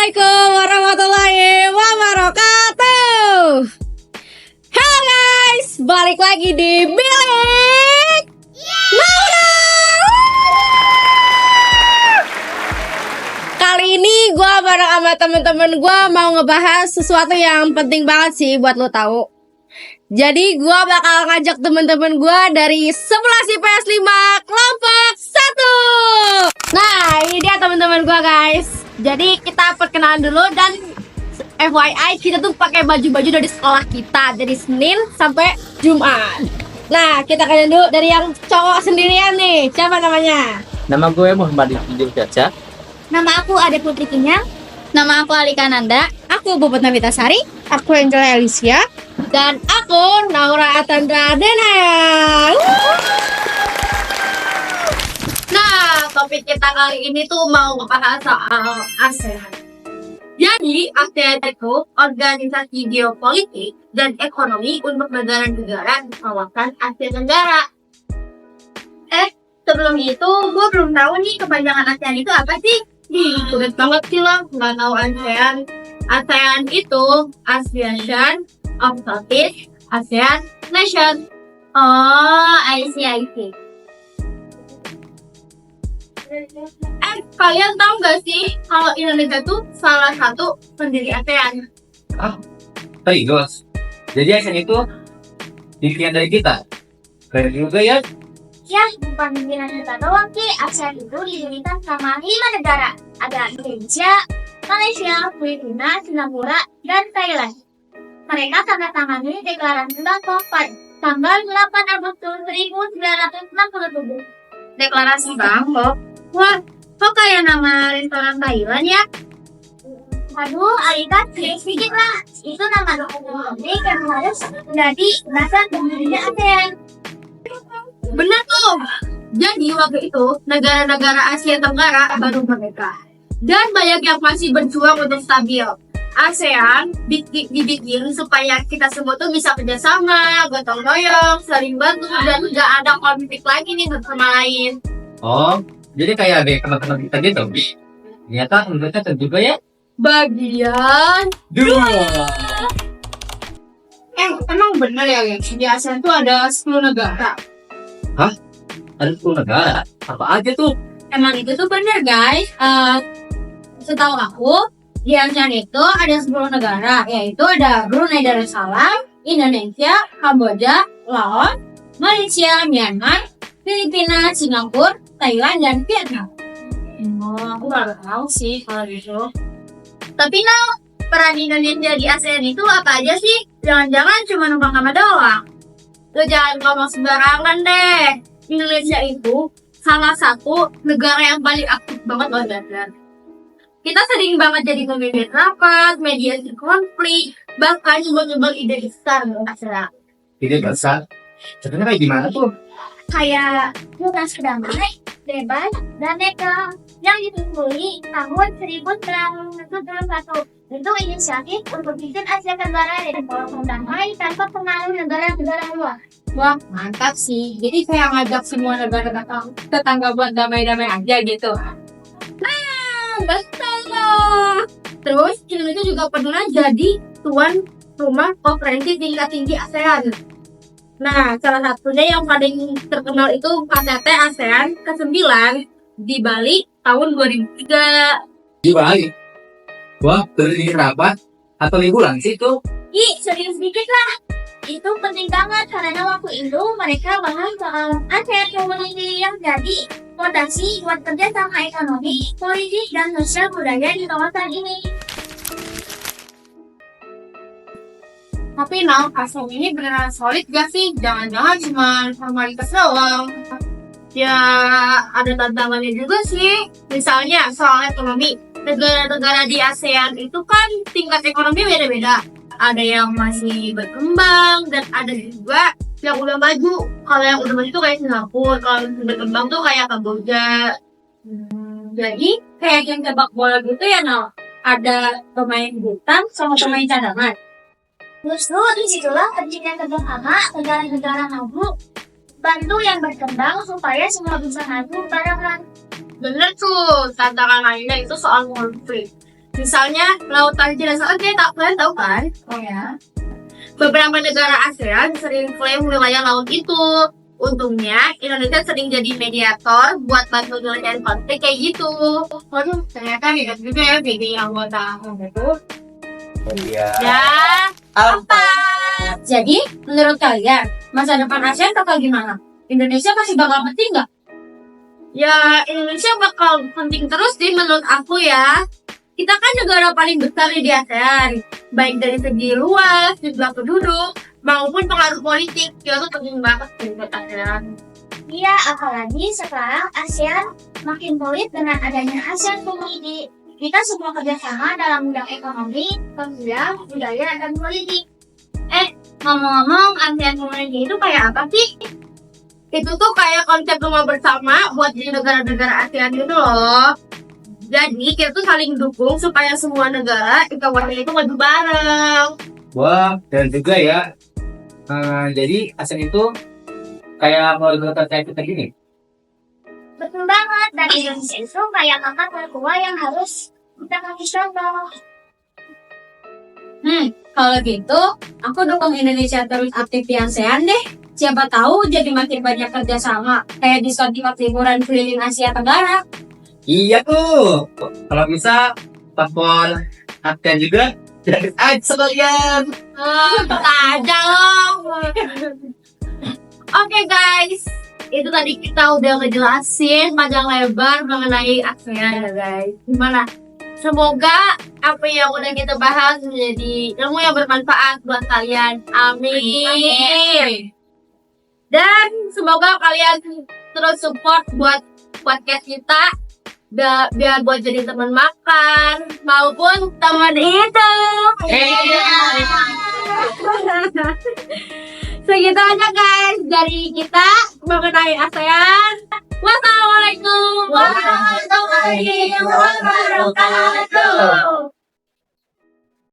Assalamualaikum warahmatullahi wabarakatuh. Halo guys, balik lagi di Bilik Laura. Kali ini gue bareng sama temen-temen gue mau ngebahas sesuatu yang penting banget sih buat lo tahu. Jadi gue bakal ngajak temen-temen gue dari 11 IPS 5 kelompok 1. Nah ini dia temen-temen gue guys. Jadi kita perkenalan dulu dan FYI kita tuh pakai baju-baju dari sekolah kita dari Senin sampai Jumat. Nah kita kenal dulu dari yang cowok sendirian nih. Siapa namanya? Nama gue Muhammad Idil Caca. Nama aku Ade Putri Kinyang. Nama aku Alika Nanda. Aku Bobot Navitasari. Aku Angela Alicia. Dan aku Naura Atandra Denaya. Nah, topik kita kali ini tuh mau ngebahas soal ASEAN. Jadi, ASEAN itu organisasi geopolitik dan ekonomi untuk negara-negara di kawasan Asia Tenggara. Sebelum itu, gue belum tahu nih kepanjangan ASEAN itu apa sih? Sulit banget sih lo, nggak tahu ASEAN. ASEAN itu Association of Southeast Asian Nation. Oh, I see. Kalian tahu nggak sih kalau Indonesia tuh salah satu pendiri ASEAN? Serius? Jadi ASEAN itu pimpinan dari kita? Keren juga ya. Ya, bukan pimpinan kita doang Ki. ASEAN itu didirikan sama 5 negara. Ada Indonesia, Malaysia, Filipina, Singapura, dan Thailand. Mereka tanda tangani deklarasi Bangkok pada tanggal 8 Agustus 1967. Deklarasi Bangkok. Wah, kok kayak nama restoran Thailand ya? Aduh, Alika, sedikit lah. Itu nama dokumen yang harus menjadi dasar pendirinya ASEAN. Benar tuh. Jadi waktu itu negara-negara Asia Tenggara baru merdeka. Dan banyak yang masih berjuang untuk stabil. ASEAN dibikin supaya kita semua tuh bisa kerjasama, gotong royong, saling bantu, dan nggak ada konflik lagi nih satu sama lain. Oh, jadi kayak ada teman-teman kita gitu. Ternyata Indonesia juga ya. Bagian Dua. emang bener ya guys, di ASEAN tuh ada 10 negara. Ada 10 negara. Apa aja tuh? Emang itu tuh bener guys. Setahu aku di ASEAN itu ada 10 negara, yaitu ada Brunei Darussalam, Indonesia, Kamboja, Laos, Malaysia, Myanmar, Filipina, Singapura, Thailand, dan Vietnam. Oh, aku baru tahu sih kalau gitu. Tapi peran Indonesia di ASEAN itu apa aja sih? Jangan-jangan cuma numpang nama doang. Lo jangan ngomong sembarangan deh. Indonesia itu salah satu negara yang paling aktif banget loh dan kita sering banget jadi pemimpin rapat, mediasi konflik, bahkan nyumbang ide besar loh ASEAN. Ide besar. Contohnya kayak gimana tuh? Kayak Tugas Damai, Bebas, dan Netral yang ditunggui tahun 1971. Itu inisiatif untuk bikin Asia Tenggara dari kelompok damai tanpa pengaruh negara-negara luar. Wah, mantap sih. Jadi kayak ngajak semua negara tetangga buat damai-damai aja gitu. Nah, betul loh. Terus, Indonesia juga pernah jadi tuan rumah konferensi tingkat tinggi ASEAN. Nah, salah satunya yang paling terkenal itu KTT ASEAN ke-9 di Bali tahun 2003. Di Bali. Wah, dari rapat atau liburan sih tuh? Ih, serius dikit lah. Itu penting banget karena waktu itu mereka bahas soal ASEAN Community yang jadi fondasi buat kerjasama ekonomi, politik, dan sosial budaya di kawasan ini. Tapi ASEAN ini beneran solid gak sih? Jangan-jangan cuma formalitas doang. Ya, ada tantangannya juga sih. Misalnya soal ekonomi. Negara-negara di ASEAN itu kan tingkat ekonomi beda-beda. Ada yang masih berkembang dan ada juga yang udah maju. Kalau yang udah maju tuh kayak Singapura, kalau yang berkembang tuh kayak Kamboja. Jadi kayak yang sepak bola gitu ya, ada pemain bintang sama pemain cadangan. Justru disitulah pentingnya kerjasama negara-negara maju, bantu yang berkembang supaya semua bisa maju bareng. Bener tuh, tantangan lainnya itu soal konflik. Misalnya lautan Cina Selatan, kalian tahu kan? Oh ya. Beberapa negara ASEAN sering klaim wilayah laut itu. Untungnya Indonesia sering jadi mediator buat bantu menyelesaikan konflik kayak gitu. Waduh, ternyata hebat juga ya jadi anggota itu. Iya. Ya, apa? Jadi, menurut kalian, masa depan ASEAN bakal gimana? Indonesia masih bakal penting nggak? Ya, Indonesia bakal penting terus sih menurut aku ya. Kita kan negara paling besar di ASEAN, baik dari segi luas, jumlah penduduk, maupun pengaruh politik. Ya, itu penting banget sih buat ASEAN. Iya, apalagi sekarang ASEAN makin solid dengan adanya ASEAN Community. Kita semua kerjasama dalam bidang ekonomi, pendidikan, budaya, dan politik. Ngomong-ngomong, ASEAN Community itu kayak apa sih? Itu tuh kayak konsep rumah bersama buat di negara-negara ASEAN gitu loh. Jadi kita tuh saling dukung supaya semua negara di kawasan itu maju bareng. Wah, dan juga ya. Jadi ASEAN itu kayak keluarga kayak kita gini. Betul banget, dan Indonesia itu kayak kakak tertua yang harus kita kasih contoh. Kalau gitu, aku dukung Indonesia terus aktif di ASEAN deh. Siapa tahu jadi makin banyak kerjasama, kayak diskon tiket liburan keliling Asia Tenggara. Iya tuh. Kalau bisa paspor ASEAN juga gratis aja sekalian. Kita aja loh. Oke guys, itu tadi kita udah ngejelasin panjang lebar mengenai ASEAN ya guys. Gimana? Semoga apa yang udah kita bahas menjadi ilmu yang bermanfaat buat kalian. Amin. Dan semoga kalian terus support buat podcast kita, biar buat jadi teman makan maupun teman itu. Segitu aja guys dari kita mengenai ASEAN. Wassalamualaikum warahmatullahi wabarakatuh.